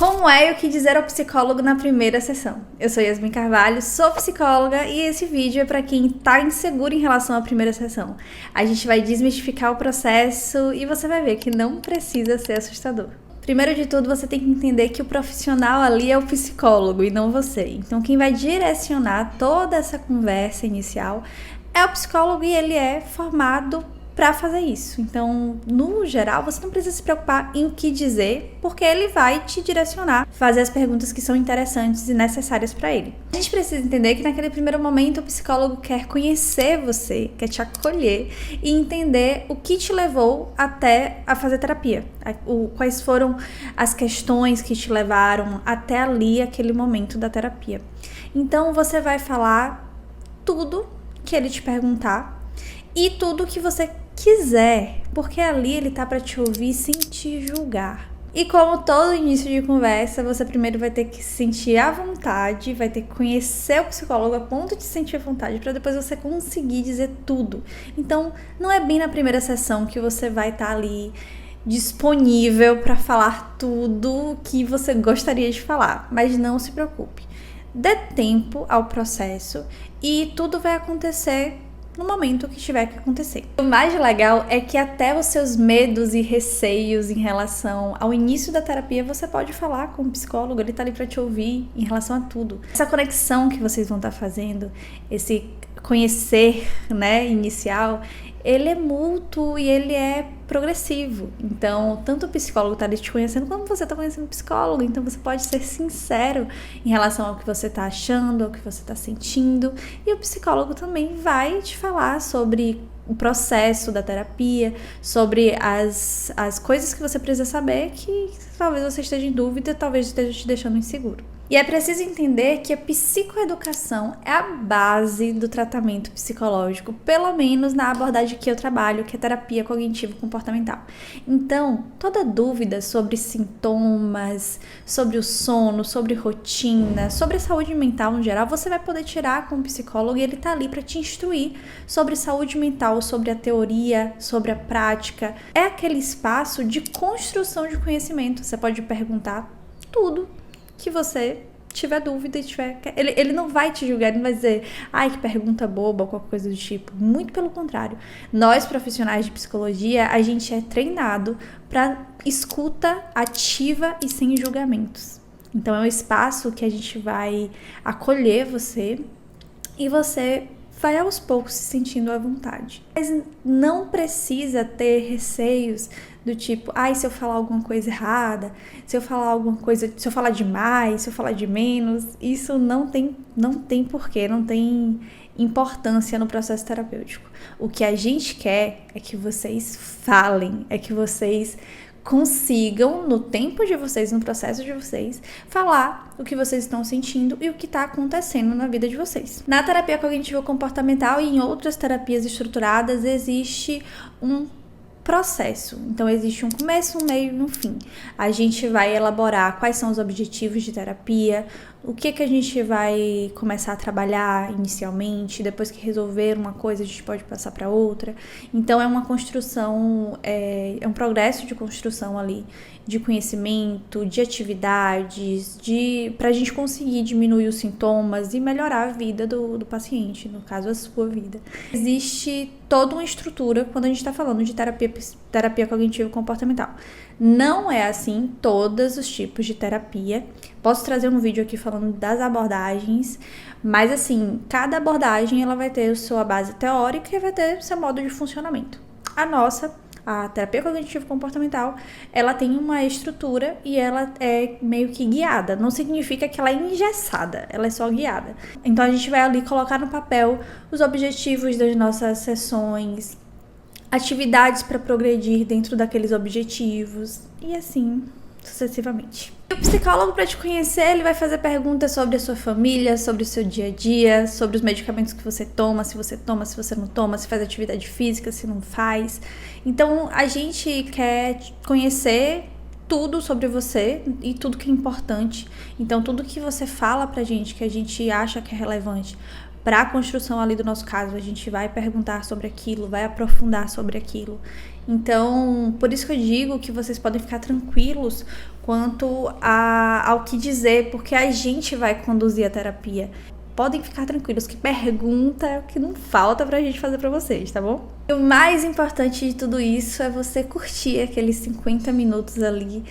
Como é e o que dizer ao psicólogo na primeira sessão? Eu sou Yasmin Carvalho, sou psicóloga e esse vídeo é para quem tá inseguro em relação à primeira sessão. A gente vai desmistificar o processo e você vai ver que não precisa ser assustador. Primeiro de tudo, você tem que entender que o profissional ali é o psicólogo e não você. Então, quem vai direcionar toda essa conversa inicial é o psicólogo e ele é formado para fazer isso. Então, no geral, você não precisa se preocupar em o que dizer, porque ele vai te direcionar, fazer as perguntas que são interessantes e necessárias para ele. A gente precisa entender que naquele primeiro momento o psicólogo quer conhecer você, quer te acolher e entender o que te levou até a fazer terapia. Quais foram as questões que te levaram até ali, aquele momento da terapia. Então, você vai falar tudo que ele te perguntar e tudo que você quiser, porque ali ele tá para te ouvir sem te julgar. E como todo início de conversa, você primeiro vai ter que se sentir à vontade, vai ter que conhecer o psicólogo a ponto de se sentir à vontade, para depois você conseguir dizer tudo. Então, não é bem na primeira sessão que você vai estar ali disponível para falar tudo que você gostaria de falar, mas não se preocupe. Dê tempo ao processo e tudo vai acontecer no momento que tiver que acontecer. O mais legal é que até os seus medos e receios em relação ao início da terapia, você pode falar com o psicólogo, ele tá ali para te ouvir em relação a tudo. Essa conexão que vocês vão estar fazendo, esse conhecer, inicial, ele é mútuo e ele é progressivo. Então, tanto o psicólogo tá ali te conhecendo, como você tá conhecendo o psicólogo. Então, você pode ser sincero em relação ao que você tá achando, ao que você tá sentindo. E o psicólogo também vai te falar sobre o processo da terapia, sobre as coisas que você precisa saber que talvez você esteja em dúvida, talvez esteja te deixando inseguro. E é preciso entender que a psicoeducação é a base do tratamento psicológico, pelo menos na abordagem que eu trabalho, que é terapia cognitivo-comportamental. Então, toda dúvida sobre sintomas, sobre o sono, sobre rotina, sobre a saúde mental no geral, você vai poder tirar com o psicólogo e ele tá ali para te instruir sobre saúde mental, sobre a teoria, sobre a prática. É aquele espaço de construção de conhecimento. Você pode perguntar tudo que você tiver dúvida e tiver... Ele não vai te julgar, ele não vai dizer ai, que pergunta boba ou qualquer coisa do tipo. Muito pelo contrário. Nós, profissionais de psicologia, a gente é treinado para escuta ativa e sem julgamentos. Então, é um espaço que a gente vai acolher você e você vai aos poucos se sentindo à vontade. Mas não precisa ter receios do tipo, ai, se eu falar alguma coisa errada, se eu falar alguma coisa, se eu falar demais, se eu falar de menos, isso não tem porquê, não tem importância no processo terapêutico. O que a gente quer é que vocês falem, é que vocês consigam, no tempo de vocês, no processo de vocês, falar o que vocês estão sentindo e o que está acontecendo na vida de vocês. Na terapia cognitivo-comportamental e em outras terapias estruturadas, existe um processo. Então, existe um começo, um meio e um fim. A gente vai elaborar quais são os objetivos de terapia, o que a gente vai começar a trabalhar inicialmente, depois que resolver uma coisa, a gente pode passar para outra. Então, é uma construção, é um progresso de construção ali, de conhecimento, de atividades, para a gente conseguir diminuir os sintomas e melhorar a vida do paciente, no caso, a sua vida. Existe toda uma estrutura quando a gente está falando de terapia cognitivo-comportamental. Não é assim todos os tipos de terapia. Posso trazer um vídeo aqui falando das abordagens, mas assim, cada abordagem ela vai ter a sua base teórica e vai ter o seu modo de funcionamento. A terapia cognitivo-comportamental, ela tem uma estrutura e ela é meio que guiada. Não significa que ela é engessada, ela é só guiada. Então, a gente vai ali colocar no papel os objetivos das nossas sessões, atividades para progredir dentro daqueles objetivos e assim sucessivamente. O psicólogo, para te conhecer, ele vai fazer perguntas sobre a sua família, sobre o seu dia a dia, sobre os medicamentos que você toma, se você não toma, se faz atividade física, se não faz. Então, a gente quer conhecer tudo sobre você e tudo que é importante. Então, tudo que você fala pra gente, que a gente acha que é relevante para a construção ali do nosso caso. A gente vai perguntar sobre aquilo, vai aprofundar sobre aquilo. Então, por isso que eu digo que vocês podem ficar tranquilos quanto ao que dizer, porque a gente vai conduzir a terapia. Podem ficar tranquilos que pergunta é o que não falta pra gente fazer pra vocês, tá bom? E o mais importante de tudo isso é você curtir aqueles 50 minutos ali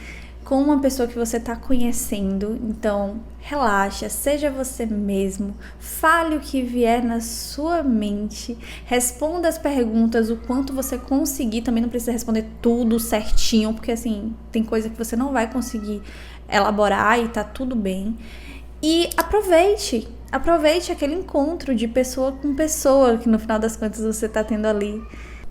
com uma pessoa que você tá conhecendo. Então, relaxa, seja você mesmo, fale o que vier na sua mente, responda as perguntas o quanto você conseguir. Também não precisa responder tudo certinho, porque assim, tem coisa que você não vai conseguir elaborar e tá tudo bem. E aproveite aquele encontro de pessoa com pessoa que no final das contas você tá tendo ali.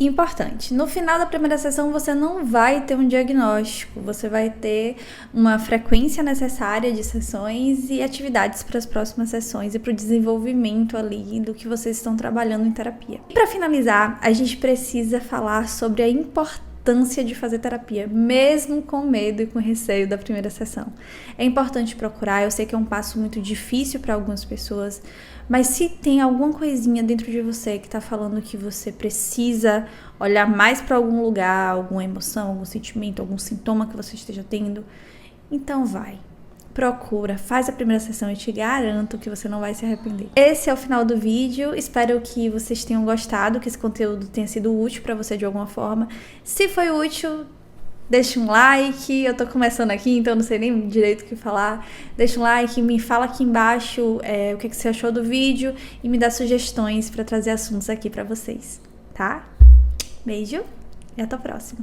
Importante, no final da primeira sessão você não vai ter um diagnóstico, você vai ter uma frequência necessária de sessões e atividades para as próximas sessões e para o desenvolvimento ali do que vocês estão trabalhando em terapia. E para finalizar, a gente precisa falar sobre a importância de fazer terapia, mesmo com medo e com receio da primeira sessão. É importante procurar, eu sei que é um passo muito difícil para algumas pessoas, mas se tem alguma coisinha dentro de você que tá falando que você precisa olhar mais para algum lugar, alguma emoção, algum sentimento, algum sintoma que você esteja tendo, então vai. Procura, faz a primeira sessão e te garanto que você não vai se arrepender. Esse é o final do vídeo, espero que vocês tenham gostado, que esse conteúdo tenha sido útil para você de alguma forma. Se foi útil, deixa um like, eu tô começando aqui, então não sei nem direito o que falar. Deixa um like, me fala aqui embaixo o que você achou do vídeo e me dá sugestões para trazer assuntos aqui para vocês, tá? Beijo e até a próxima.